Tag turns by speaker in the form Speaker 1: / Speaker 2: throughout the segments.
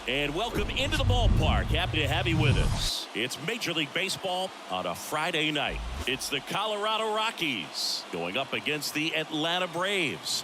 Speaker 1: And welcome into the ballpark. Happy to have you with us. It's Major League Baseball on a Friday night. It's the Colorado Rockies going up against the Atlanta Braves.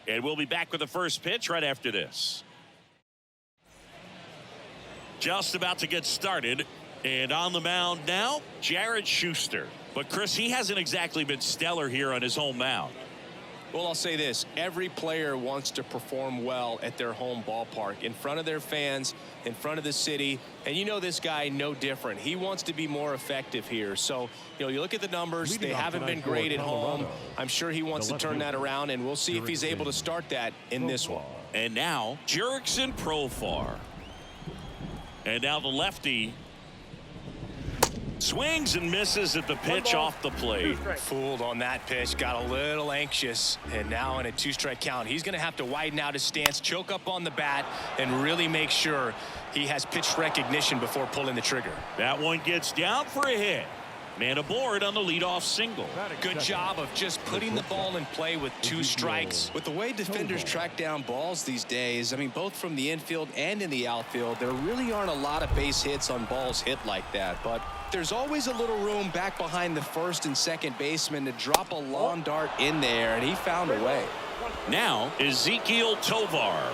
Speaker 1: And we'll be back with the first pitch right after this. Just about to get started. And on the mound now, Jared Schuster. But, Chris, he hasn't exactly been stellar here on his home mound.
Speaker 2: Well, I'll say this. Every player wants to perform well at their home ballpark, in front of their fans, in front of the city. And you know this guy no different. He wants to be more effective here. So, you look at the numbers. They haven't been great at home. I'm sure he wants to turn that around, and we'll see if he's able to start that in this one.
Speaker 1: And now, Jurickson Profar. And now the lefty swings and misses at the pitch off the plate.
Speaker 2: Fooled on that pitch, got a little anxious, and now in a two-strike count, he's going to have to widen out his stance, choke up on the bat, and really make sure he has pitch recognition before pulling the trigger.
Speaker 1: That one gets down for a hit. Man aboard on the leadoff single.
Speaker 2: Good job of just putting the ball in play with two strikes.
Speaker 3: With the way defenders track down balls these days, I mean, both from the infield and in the outfield, there really aren't a lot of base hits on balls hit like that. But there's always a little room back behind the first and second baseman to drop a lawn dart in there, and he found a way.
Speaker 1: Now, Ezequiel Tovar.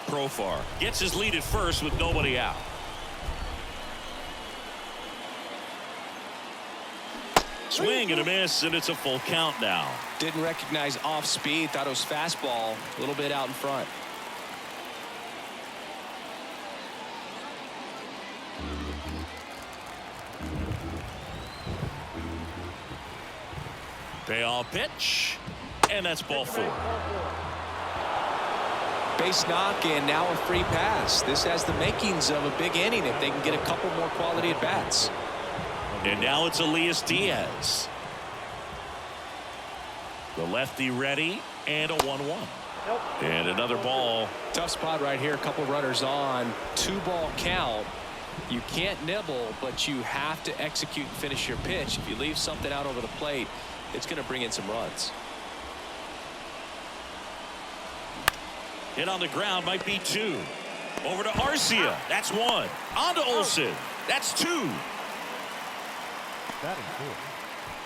Speaker 1: Profar gets his lead at first with nobody out. Swing and a miss, and it's a full count now.
Speaker 3: Didn't recognize off speed, thought it was fastball, a little bit out in front.
Speaker 1: Payoff pitch, and that's ball four.
Speaker 3: Base knock, and now a free pass. This has the makings of a big inning if they can get a couple more quality at bats.
Speaker 1: And now it's Elias Diaz. The lefty ready, and a 1-1. And another ball.
Speaker 3: Tough spot right here. A couple runners on. 2-ball count. You can't nibble, but you have to execute and finish your pitch. If you leave something out over the plate, it's going to bring in some runs.
Speaker 1: Hit on the ground, might be 2. Over to Arcia. That's 1. On to Olsen. That's 2.
Speaker 4: Batting fourth,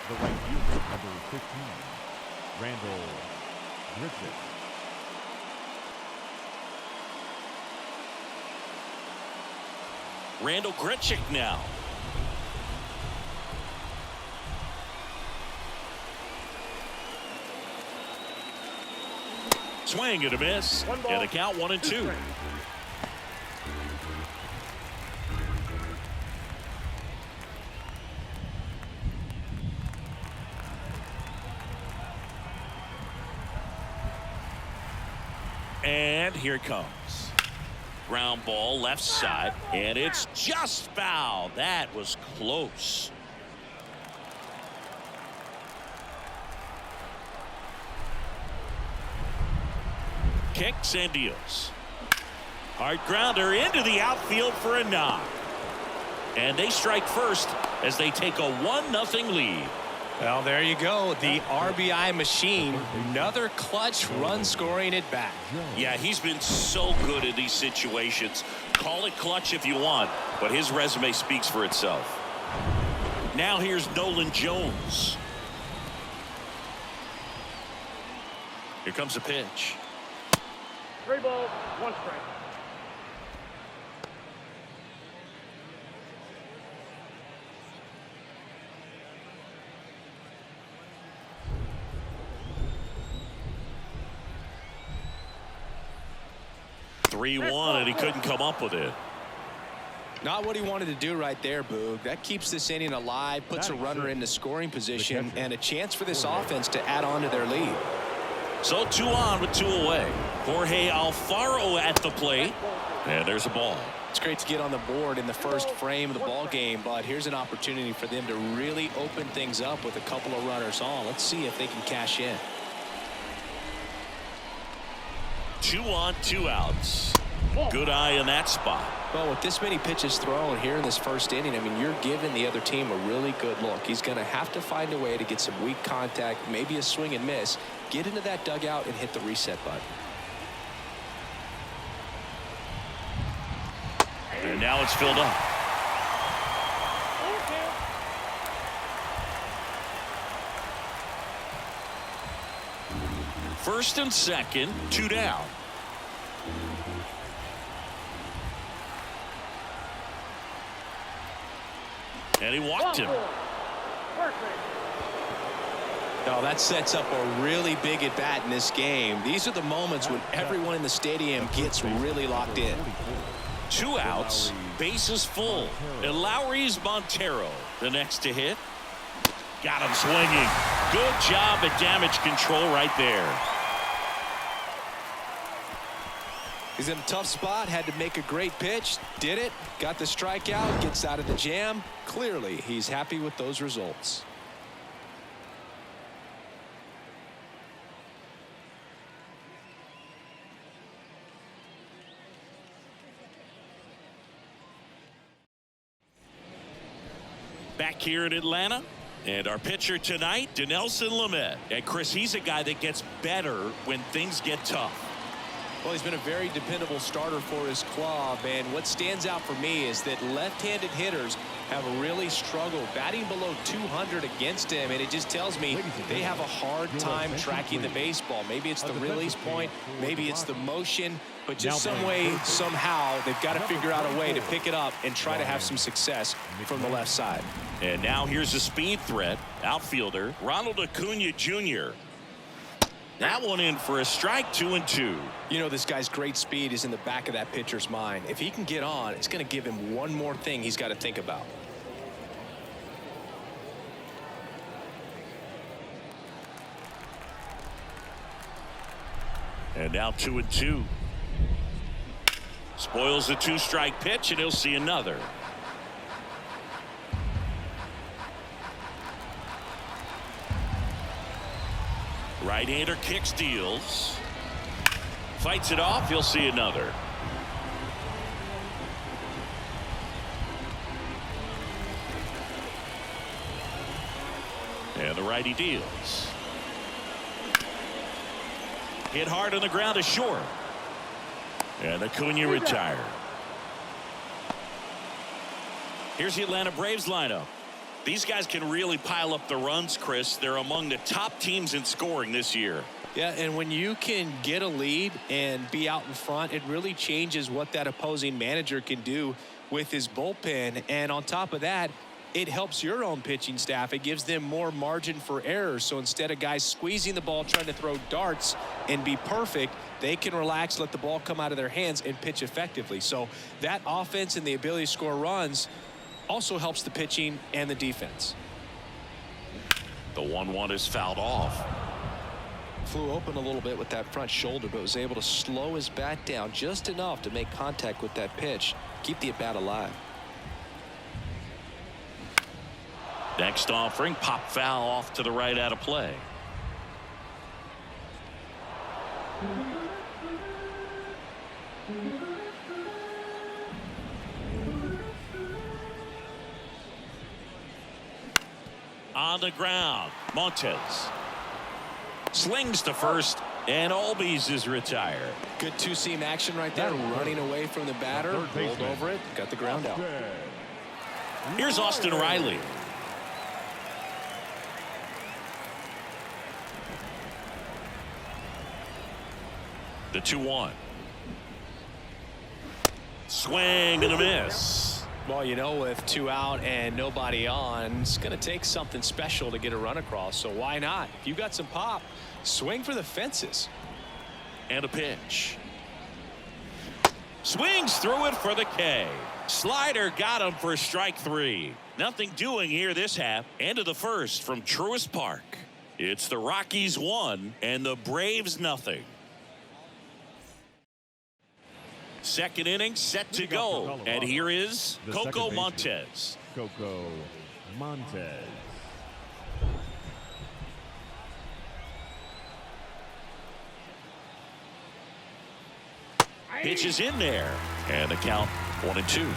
Speaker 4: the right fielder, number 15, Randall Griffith.
Speaker 1: Randall Grichuk now. Swing and a miss. And the count 1-2. And here it comes. Ground ball left side, and it's just foul. That was close. Kicks and deals. Hard grounder into the outfield for a knock. And they strike first as they take a 1-0 lead.
Speaker 2: Well, there you go. The RBI machine. Another clutch run scoring at bat.
Speaker 1: Yeah, he's been so good in these situations. Call it clutch if you want, but his resume speaks for itself. Now here's Nolan Jones. Here comes a pitch.
Speaker 5: 3 balls, 1 strike.
Speaker 1: And he couldn't come up with it.
Speaker 3: Not what he wanted to do right there, Boog. That keeps this inning alive, puts a runner in the scoring position, and a chance for this offense to add on to their lead.
Speaker 1: So 2 on with 2 away. Jorge Alfaro at the plate. And there's a ball.
Speaker 2: It's great to get on the board in the first frame of the ball game, but here's an opportunity for them to really open things up with a couple of runners on. Let's see if they can cash in.
Speaker 1: 2 on, 2 outs. Good eye in that spot.
Speaker 2: Well, with this many pitches thrown here in this first inning, I mean, you're giving the other team a really good look. He's going to have to find a way to get some weak contact, maybe a swing and miss, get into that dugout and hit the reset button.
Speaker 1: And now it's filled up. First and second, 2 down. And he walked him.
Speaker 2: Now that sets up a really big at bat in this game. These are the moments when everyone in the stadium gets really locked in.
Speaker 1: 2 outs, bases full. And Lowry's Montero, the next to hit. Got him swinging. Good job at damage control right there.
Speaker 2: He's in a tough spot, had to make a great pitch, did it, got the strikeout, gets out of the jam. Clearly, he's happy with those results.
Speaker 1: Back here in Atlanta, and our pitcher tonight, Dinelson Lamet. And Chris, he's a guy that gets better when things get tough.
Speaker 2: Well, he's been a very dependable starter for his club, and what stands out for me is that left-handed hitters have really struggled batting below 200 against him, and it just tells me they have a hard time tracking the baseball. Maybe it's the release point, maybe it's the motion, but just some way, somehow, they've got to figure out a way to pick it up and try to have some success from the left side.
Speaker 1: And now here's a speed threat, outfielder Ronald Acuna Jr. That one in for a strike, 2-2.
Speaker 2: You know, this guy's great speed is in the back of that pitcher's mind. If he can get on, it's going to give him one more thing he's got to think about.
Speaker 1: And now 2-2. Spoils the 2-strike pitch, and he'll see another. Right-hander kicks, deals. Fights it off. He'll see another. And the righty deals. Hit hard on the ground to short. And Acuna retired. Here's the Atlanta Braves lineup. These guys can really pile up the runs, Chris. They're among the top teams in scoring this year.
Speaker 2: Yeah, and when you can get a lead and be out in front, it really changes what that opposing manager can do with his bullpen. And on top of that, it helps your own pitching staff. It gives them more margin for errors. So instead of guys squeezing the ball, trying to throw darts and be perfect, they can relax, let the ball come out of their hands and pitch effectively. So that offense and the ability to score runs also helps the pitching and the defense.
Speaker 1: The 1-1 is fouled off.
Speaker 3: Flew open a little bit with that front shoulder, but was able to slow his bat down just enough to make contact with that pitch, keep the at-bat alive.
Speaker 1: Next offering, pop foul off to the right out of play. On the ground, Montes slings to first, and Albies is retired.
Speaker 2: Good two-seam action right there, running away from the batter, rolled over it, got the ground out.
Speaker 1: Here's Austin Riley. The 2-1. Swing and a miss.
Speaker 2: Well, you know, with 2 out and nobody on, it's going to take something special to get a run across. So why not? If you got some pop, swing for the fences.
Speaker 1: And a pitch. Swings through it for the K. Slider got him for strike 3. Nothing doing here this half. End of the first from Truist Park. It's the Rockies 1 and the Braves nothing. Second inning set to go. And here is Coco Montez.
Speaker 4: Coco Montez.
Speaker 1: Pitch is in there. And the count 1-2.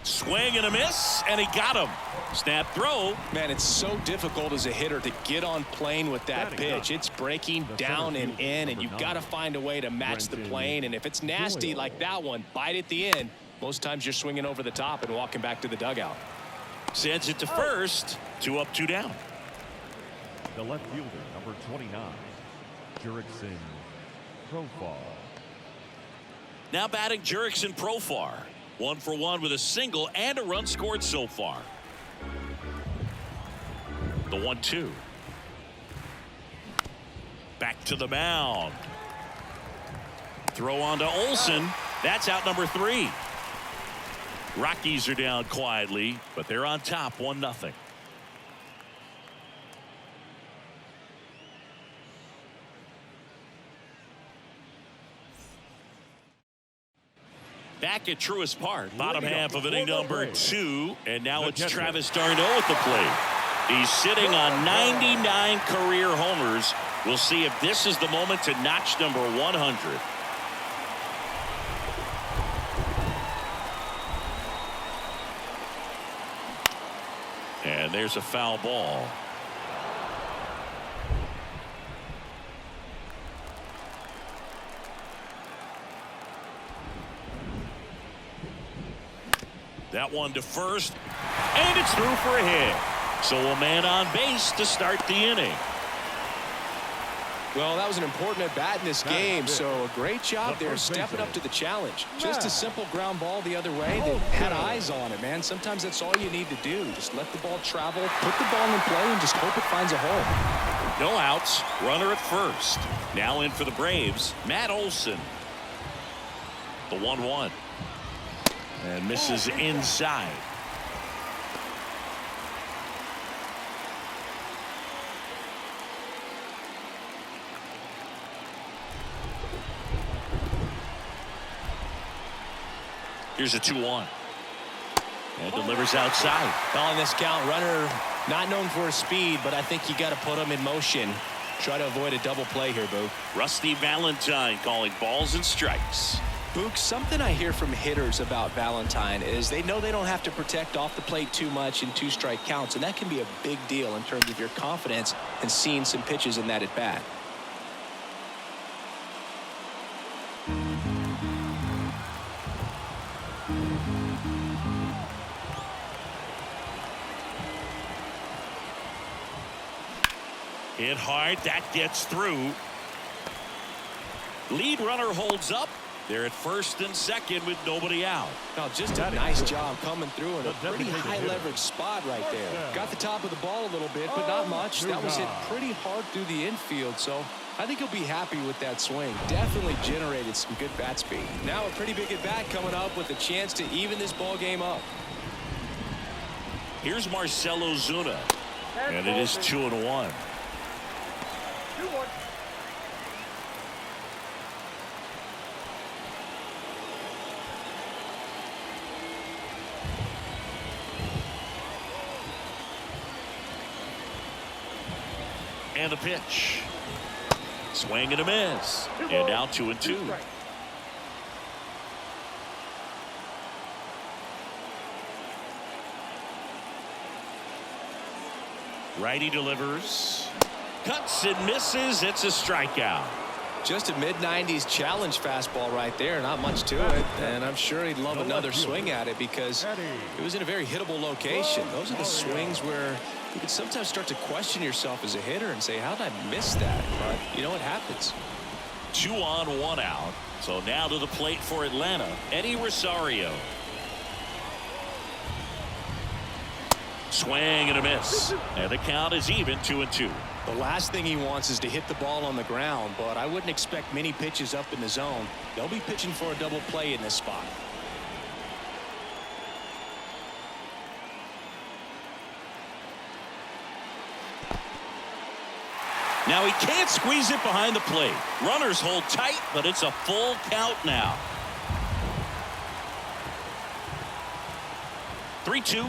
Speaker 1: Swing and a miss, and he got him. Snap throw.
Speaker 2: Man, it's so difficult as a hitter to get on plane with that pitch. It's breaking down and in, and you've got to find a way to match the plane. And if it's nasty like that one, bite at the end. Most times you're swinging over the top and walking back to the dugout.
Speaker 1: Sends it to first. 2 up, 2 down.
Speaker 4: The left fielder, number 29, Jurickson Profar.
Speaker 1: Now batting Jurickson Profar. 1 for 1 with a single and a run scored so far. The 1-2. Back to the mound. Throw on to Olsen. That's out number 3. Rockies are down quietly, but they're on top 1-0. Back at Truist Park, bottom half of inning number 2, and now it's Travis d'Arnaud at the plate. He's sitting on 99 career homers. We'll see if this is the moment to notch number 100. And there's a foul ball. That one to first, and it's through for a hit. So a man on base to start the inning.
Speaker 2: Well, that was an important at bat in this game, so a great job there stepping up to the challenge. Just a simple ground ball the other way. They had eyes on it, man. Sometimes that's all you need to do. Just let the ball travel, put the ball in play, and just hope it finds a hole.
Speaker 1: No outs, runner at first. Now in for the Braves, Matt Olson. The 1-1. And misses inside. Here's a 2-1. And delivers outside.
Speaker 2: Calling this count, runner not known for his speed, but I think you got to put him in motion. Try to avoid a double play here, Boo.
Speaker 1: Rusty Valentine calling balls and strikes.
Speaker 3: Book, something I hear from hitters about Valentine is they know they don't have to protect off the plate too much in 2-strike counts, and that can be a big deal in terms of your confidence and seeing some pitches in that at bat.
Speaker 1: Hit hard, that gets through. Lead runner holds up. They're at first and second with nobody out.
Speaker 2: Now, just a nice job coming through in a pretty high leverage spot right there. Got the top of the ball a little bit, but not much. That was hit pretty hard through the infield, so I think he'll be happy with that swing. Definitely generated some good bat speed. Now a pretty big at bat coming up with a chance to even this ball game up.
Speaker 1: Here's Marcelo Zuna, and it is 2-1.
Speaker 5: 2-1.
Speaker 1: And the pitch. Swing and a miss. And now 2-2. Righty delivers. Cuts and misses. It's a strikeout.
Speaker 2: Just a mid-90s challenge fastball right there. Not much to it. And I'm sure he'd love another swing at it because it was in a very hittable location. Those are the swings where you can sometimes start to question yourself as a hitter and say, how did I miss that? But, you know, it happens.
Speaker 1: 2 on, 1 out. So now to the plate for Atlanta, Eddie Rosario. Swing and a miss. And the count is even 2-2.
Speaker 2: The last thing he wants is to hit the ball on the ground, but I wouldn't expect many pitches up in the zone. They'll be pitching for a double play in this spot.
Speaker 1: Now he can't squeeze it behind the plate. Runners hold tight, but it's a full count now. 3-2.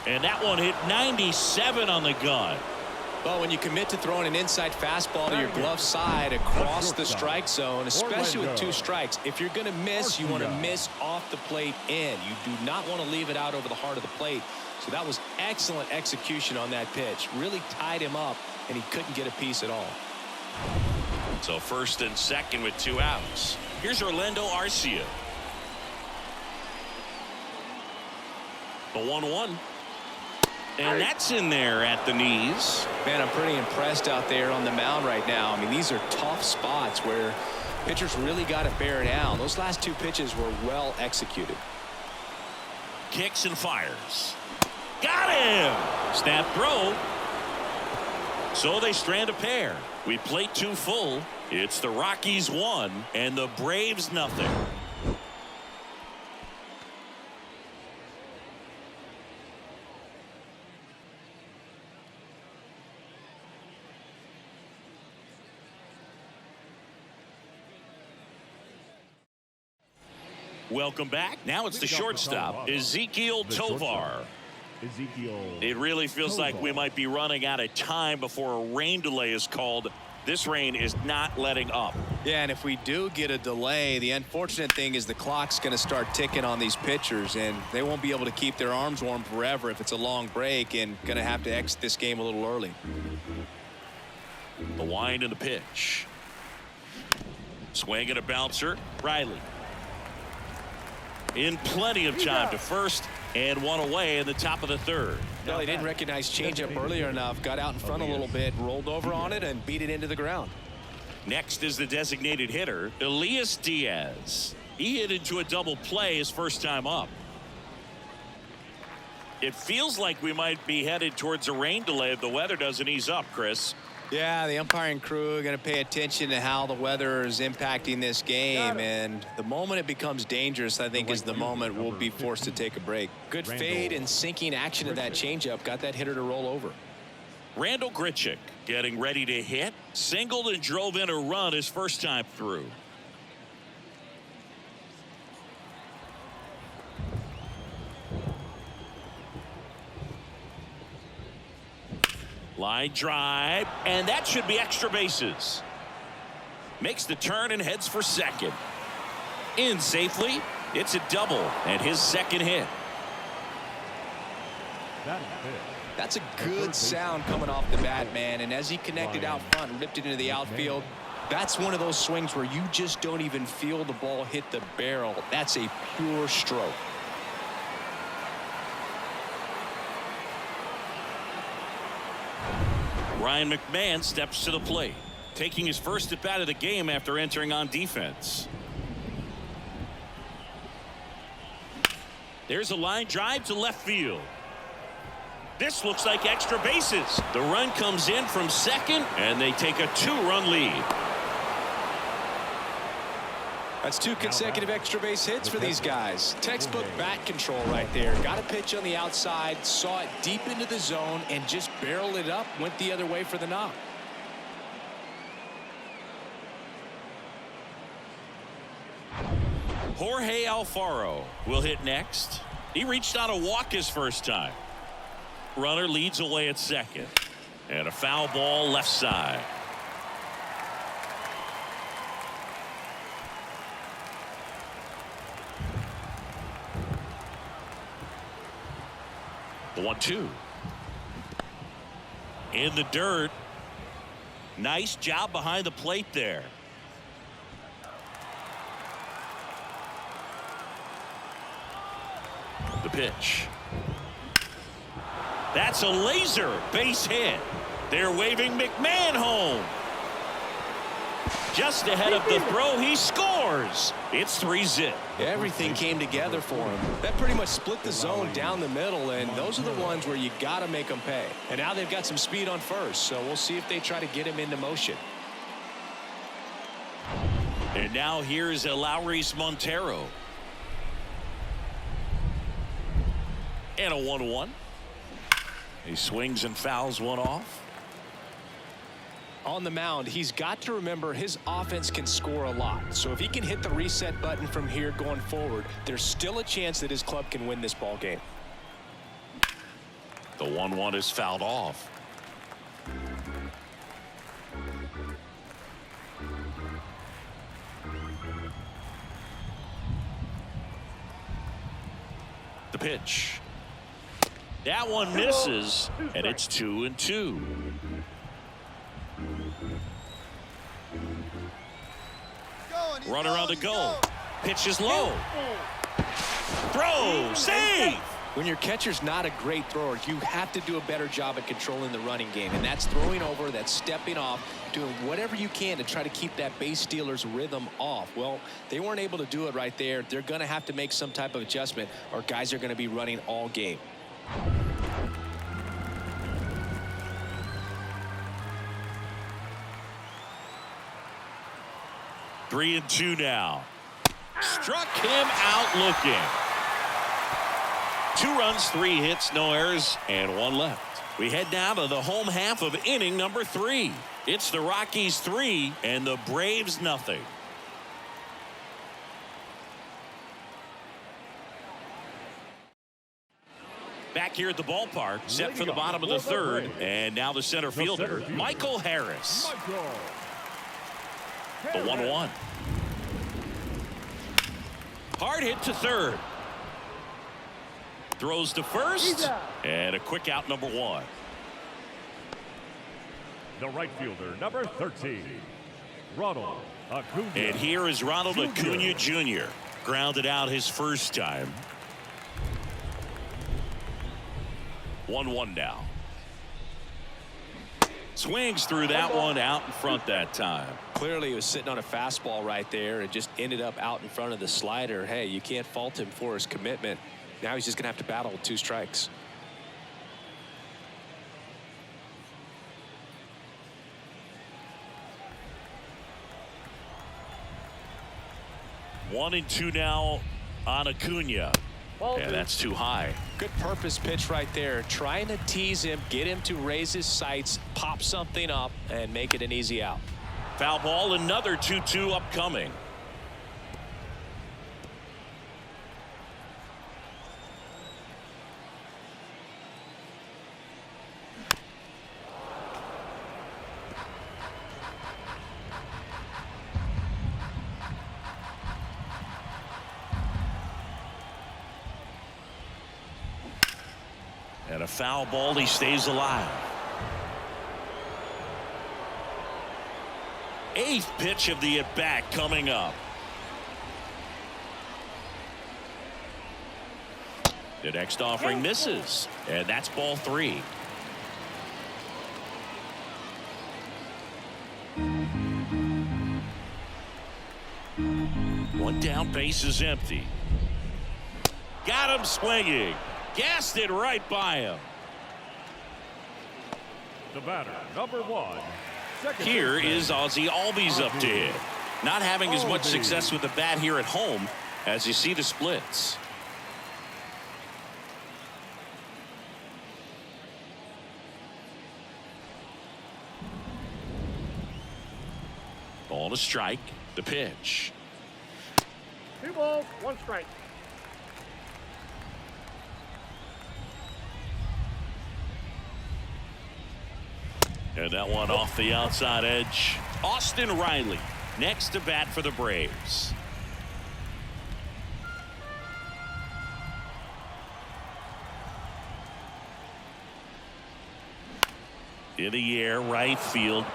Speaker 1: And that one hit 97 on the gun.
Speaker 2: But when you commit to throwing an inside fastball to your glove side across the strike zone, especially with 2 strikes, if you're going to miss, you want to miss off the plate in. You do not want to leave it out over the heart of the plate. So that was excellent execution on that pitch. Really tied him up, and he couldn't get a piece at all.
Speaker 1: So first and second with 2 outs. Here's Orlando Arcia. The 1-1. And that's in there at the knees.
Speaker 2: Man, I'm pretty impressed out there on the mound right now. I mean, these are tough spots where pitchers really got to bear down. Those last 2 pitches were well executed.
Speaker 1: Kicks and fires. Got him! Snap throw. So they strand a pair. We plate 2 full. It's the Rockies 1 and the Braves nothing. Welcome back. Now it's the shortstop, Ezequiel Tovar. It really feels like we might be running out of time before a rain delay is called. This rain is not letting up.
Speaker 3: Yeah, and if we do get a delay, the unfortunate thing is the clock's going to start ticking on these pitchers, and they won't be able to keep their arms warm forever if it's a long break, and going to have to exit this game a little early.
Speaker 1: The wind and the pitch. Swing and a bouncer. Riley. In plenty of time to first, and 1 away in the top of the 3rd.
Speaker 2: Well, he didn't recognize changeup earlier enough, got out in front a little bit, rolled over on it, and beat it into the ground.
Speaker 1: Next is the designated hitter, Elias Diaz. He hit into a double play his first time up. It feels like we might be headed towards a rain delay if the weather doesn't ease up, Chris.
Speaker 3: Yeah, the umpiring crew are going to pay attention to how the weather is impacting this game, and the moment it becomes dangerous, I think, is the moment we'll be forced to take a break.
Speaker 2: Good fade and sinking action of that changeup got that hitter to roll over.
Speaker 1: Randall Grichuk getting ready to hit. Singled and drove in a run his first time through. Line drive, and that should be extra bases. Makes the turn and heads for second. In safely. It's a double and his second hit.
Speaker 3: That's a good sound coming off the bat, man, and as he connected out front and ripped it into the outfield, that's one of those swings where you just don't even feel the ball hit the barrel. That's a pure stroke.
Speaker 1: Ryan McMahon steps to the plate, taking his first at bat of the game after entering on defense. There's a line drive to left field. This looks like extra bases. The run comes in from second, and they take a 2-run lead.
Speaker 2: That's 2 consecutive extra base hits for these guys. Textbook bat control right there. Got a pitch on the outside, saw it deep into the zone, and just barreled it up, went the other way for the knock.
Speaker 1: Jorge Alfaro will hit next. He reached on a walk his first time. Runner leads away at second. And a foul ball left side. The 1-2. In the dirt. Nice job behind the plate there. The pitch. That's a laser base hit. They're waving McMahon home. Just ahead of the throw, he scores. It's 3-zip.
Speaker 2: Everything came together for him. That pretty much split the zone down the middle, and those are the ones where you got to make them pay. And now they've got some speed on first, so we'll see if they try to get him into motion.
Speaker 1: And now here's Elauris Montero. And a 1-1. He swings and fouls one off.
Speaker 2: On the mound, he's got to remember his offense can score a lot. So if he can hit the reset button from here going forward, there's still a chance that his club can win this ball game.
Speaker 1: The 1-1 is fouled off. The pitch. That one misses, and it's 2-2. Runner on the go. Pitch is low. Throw. Save.
Speaker 2: When your catcher's not a great thrower, you have to do a better job at controlling the running game. And that's throwing over, that's stepping off, doing whatever you can to try to keep that base stealer's rhythm off. Well, they weren't able to do it right there. They're going to have to make some type of adjustment, or guys are going to be running all game.
Speaker 1: Three and two now. Struck him out looking. 2 runs, 3 hits, no errors, and 1 left. We head now to the home half of inning number 3. It's the Rockies 3 and the Braves nothing. Back here at the ballpark, set for the bottom of the 3rd, and now the center fielder, Michael Harris. The 1-1. Hard hit to 3rd. Throws to 1st, and a quick out, number 1.
Speaker 4: The right fielder, number 13, Ronald Acuna.
Speaker 1: And here is Ronald Acuna Jr. Grounded out his first time. 1-1 now. Swings through that one, out in front that time.
Speaker 2: Clearly he was sitting on a fastball right there and just ended up out in front of the slider. Hey, you can't fault him for his commitment. Now he's just going to have to battle with 2 strikes.
Speaker 1: One and 2 now on Acuna. And that's too high.
Speaker 2: Good purpose pitch right there. Trying to tease him, get him to raise his sights, pop something up, and make it an easy out.
Speaker 1: Foul ball, another 2-2 upcoming. And a foul ball, he stays alive. 8th pitch of the at-bat coming up. The next offering misses, and that's ball 3. One down, base is empty. Got him swinging. Gassed it right by him.
Speaker 4: The batter, number 1.
Speaker 1: Here is Ozzie Albies up to hit. Not having as much success with the bat here at home as you see the splits. Ball to strike. The pitch.
Speaker 5: 2 balls, 1 strike.
Speaker 1: And that one off the outside edge. Austin Riley next to bat for the Braves. In the air, right field.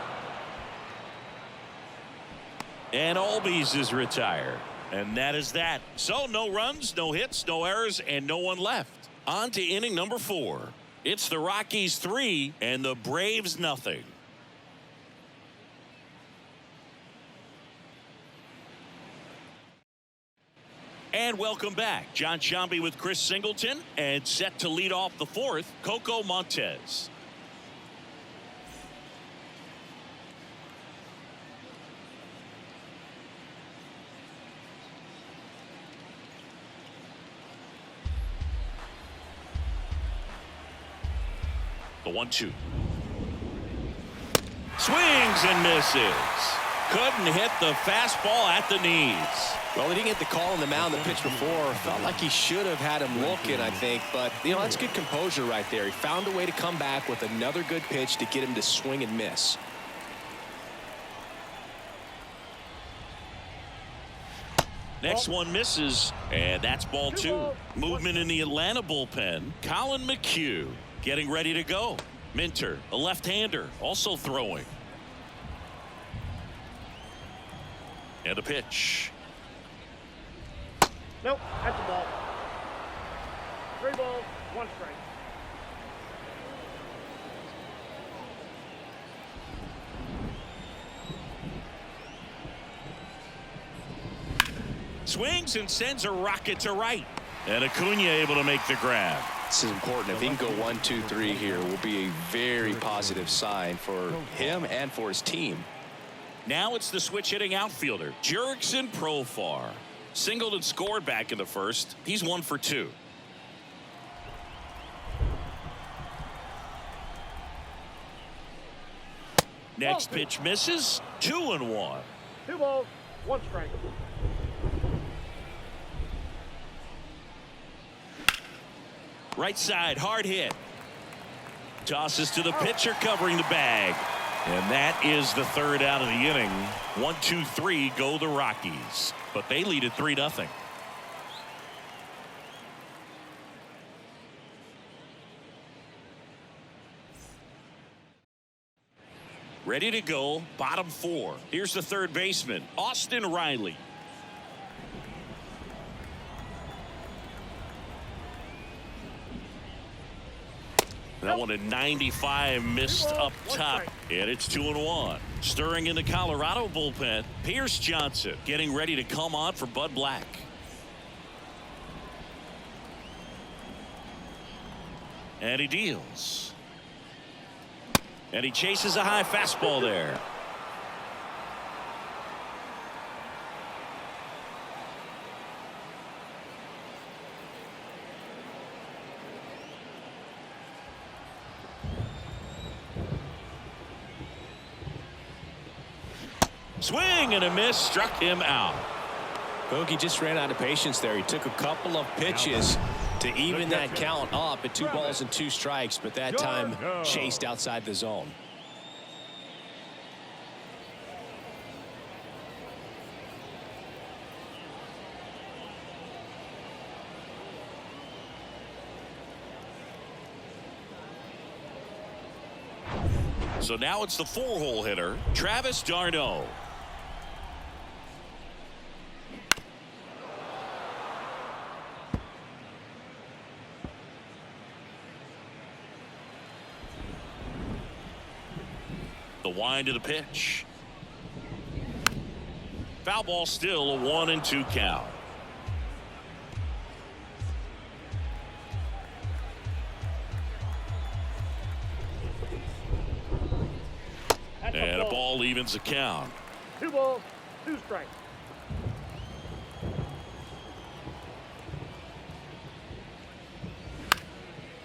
Speaker 1: And Albies is retired. And that is that. So no runs, no hits, no errors, and no one left. On to inning number 4. It's the Rockies 3 and the Braves nothing. And welcome back. John Sciambi with Chris Singleton, and set to lead off the fourth, Coco Montes. The 1-2. Swings and misses. Couldn't hit the fastball at the knees.
Speaker 2: Well, he didn't get the call on the mound the pitch before. Felt like he should have had him looking, I think. But, you know, that's good composure right there. He found a way to come back with another good pitch to get him to swing and miss.
Speaker 1: Next one misses, and that's ball 2. Movement in the Atlanta bullpen. Colin McHugh getting ready to go. Minter, a left-hander, also throwing. And a pitch.
Speaker 5: Nope, that's a ball. 3 balls, 1 strike.
Speaker 1: Swings and sends a rocket to right. And Acuna able to make the grab.
Speaker 2: This is important. If he can go 1, 2, 3 here, will be a very positive sign for him and for his team.
Speaker 1: Now it's the switch hitting outfielder, Jurickson Profar. Singled and scored back in the first. He's 1 for 2. Next pitch misses. 2-1.
Speaker 5: 2 balls, 1 strike.
Speaker 1: Right side, hard hit. Tosses to the pitcher, covering the bag. And that is the 3rd out of the inning. 1, 2, 3 go the Rockies. But they lead at 3-0. Ready to go, bottom 4. Here's the 3rd baseman, Austin Riley. That one at 95, missed up top, and it's 2-1. Stirring in the Colorado bullpen, Pierce Johnson getting ready to come on for Bud Black. And he deals. And he chases a high fastball there. Swing and a miss, struck him out.
Speaker 2: Bogey just ran out of patience there. He took a couple of pitches to even that count up at 2 balls and 2 strikes, but that time chased outside the zone.
Speaker 1: So now it's the 4-hole hitter, Travis d'Arnaud. The wind of the pitch. Foul ball, still a 1-2 count. And a ball evens the count.
Speaker 5: 2 balls, 2 strikes.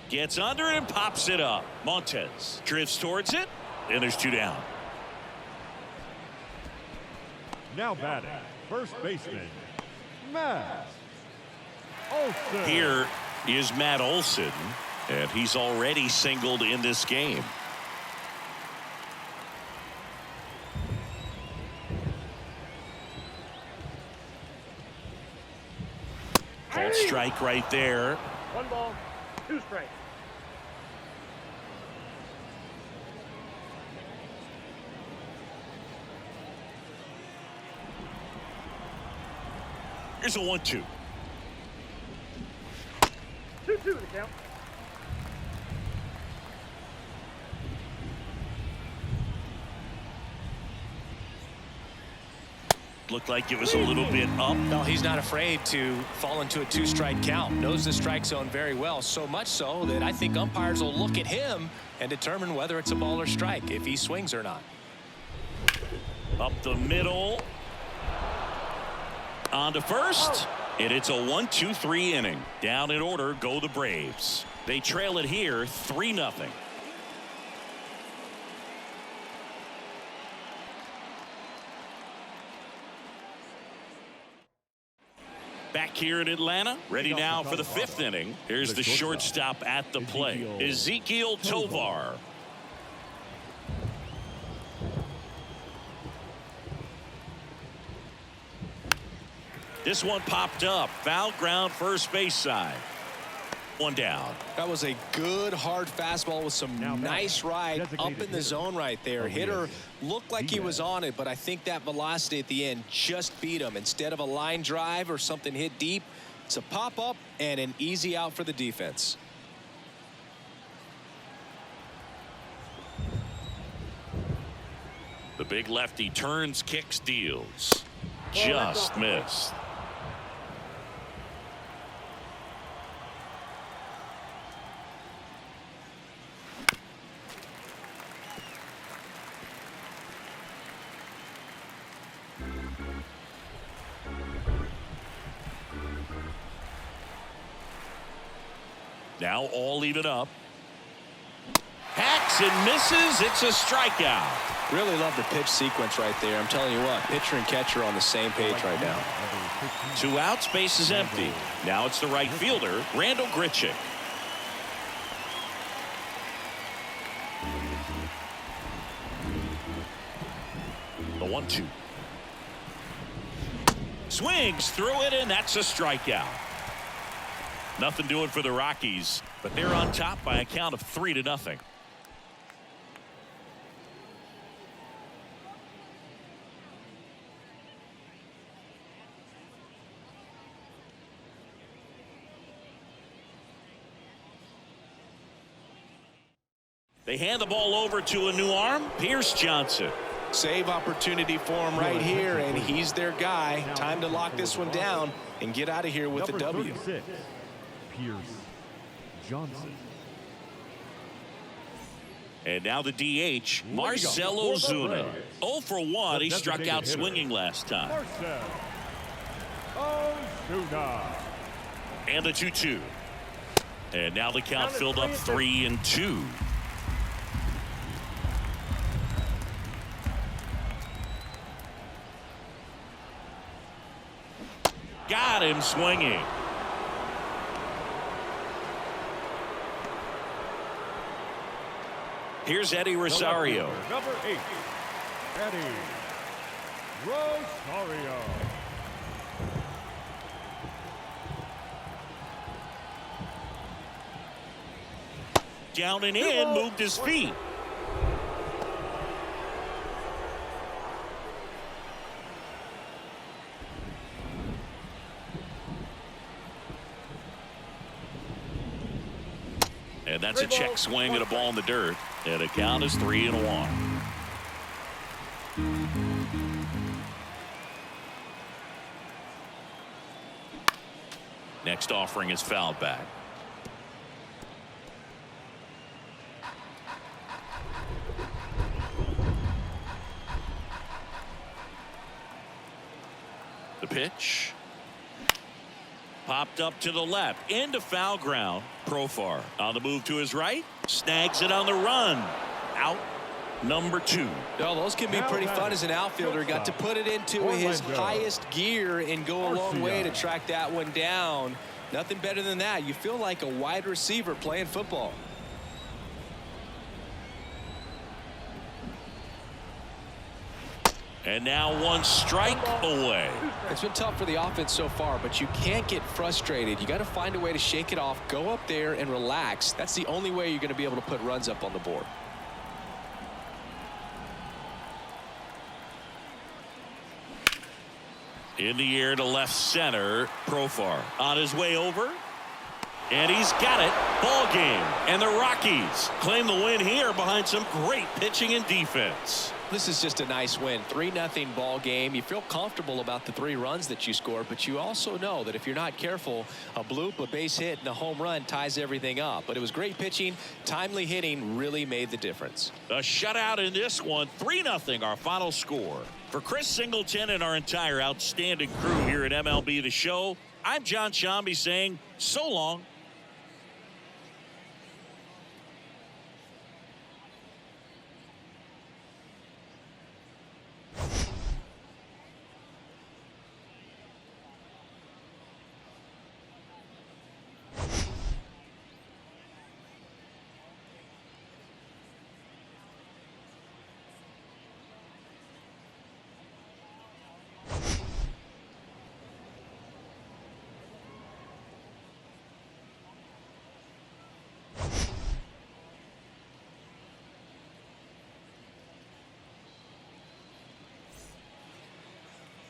Speaker 1: Gets under it and pops it up. Montes drifts towards it, and there's 2 down.
Speaker 4: Now batting, first baseman, Matt Olson.
Speaker 1: Here is Matt Olson, and he's already singled in this game. Called strike right there.
Speaker 5: 1 ball, 2 strikes.
Speaker 1: Here's a 1-2.
Speaker 5: 2-2 the count.
Speaker 1: Looked like it was a little bit up.
Speaker 2: No, he's not afraid to fall into a 2-strike count. Knows the strike zone very well, so much so that I think umpires will look at him and determine whether it's a ball or strike, if he swings or not.
Speaker 1: Up the middle. On to first. And it's a 1-2-3 inning. Down in order go the Braves. They trail it here 3-0. Back here in Atlanta, ready now for the 5th inning. Here's the shortstop at the plate, Ezekiel Tovar. This one popped up. Foul ground, first base side. One down.
Speaker 2: That was a good hard fastball with some nice ride up in the zone right there. Hitter looked like he was on it, but I think that velocity at the end just beat him. Instead of a line drive or something hit deep, it's a pop up and an easy out for the defense.
Speaker 1: The big lefty turns, kicks, deals. Just missed. Now all even up. Hacks and misses. It's a strikeout.
Speaker 2: Really love the pitch sequence right there. I'm telling you what, pitcher and catcher on the same page right now.
Speaker 1: 2 outs, base is empty. Now it's the right fielder, Randall Grichuk. The 1-2. Swings through it, and that's a strikeout. Nothing doing for the Rockies, but they're on top by a count of 3-0. They hand the ball over to a new arm, Pierce Johnson.
Speaker 2: Save opportunity for him right here, and he's their guy. Time to lock this one down and get out of here with the W.
Speaker 4: 36, Pierce Johnson.
Speaker 1: And now the DH, Marcell Ozuna. 0 for 1. He struck out swinging last time.
Speaker 4: Marcell Ozuna.
Speaker 1: And the 2-2. And now the count filled up 3-2. Got him swinging. Here's Eddie Rosario.
Speaker 4: Number 8, Eddie Rosario.
Speaker 1: Down and in, moved his feet. And that's a check swing at a ball in the dirt. And the count is 3-1. Next offering is fouled back. The pitch. Popped up to the left, into foul ground. Profar on the move to his right, snags it on the run. Out number 2.
Speaker 2: Well, those can be pretty fun as an outfielder. Got to put it into his highest gear and go a long way to track that one down. Nothing better than that. You feel like a wide receiver playing football.
Speaker 1: And now one strike away.
Speaker 2: It's been tough for the offense so far, but you can't get frustrated. You got to find a way to shake it off, go up there and relax. That's the only way you're going to be able to put runs up on the board.
Speaker 1: In the air to left center, Profar on his way over. And he's got it. Ball game. And the Rockies claim the win here behind some great pitching and defense.
Speaker 2: This is just a nice win. 3-0 ball game. You feel comfortable about the 3 runs that you scored, but you also know that if you're not careful, a bloop, a base hit, and a home run ties everything up. But it was great pitching. Timely hitting really made the difference.
Speaker 1: A shutout in this one. 3-0 our final score. For Chris Singleton and our entire outstanding crew here at MLB The Show, I'm John Shambi saying so long.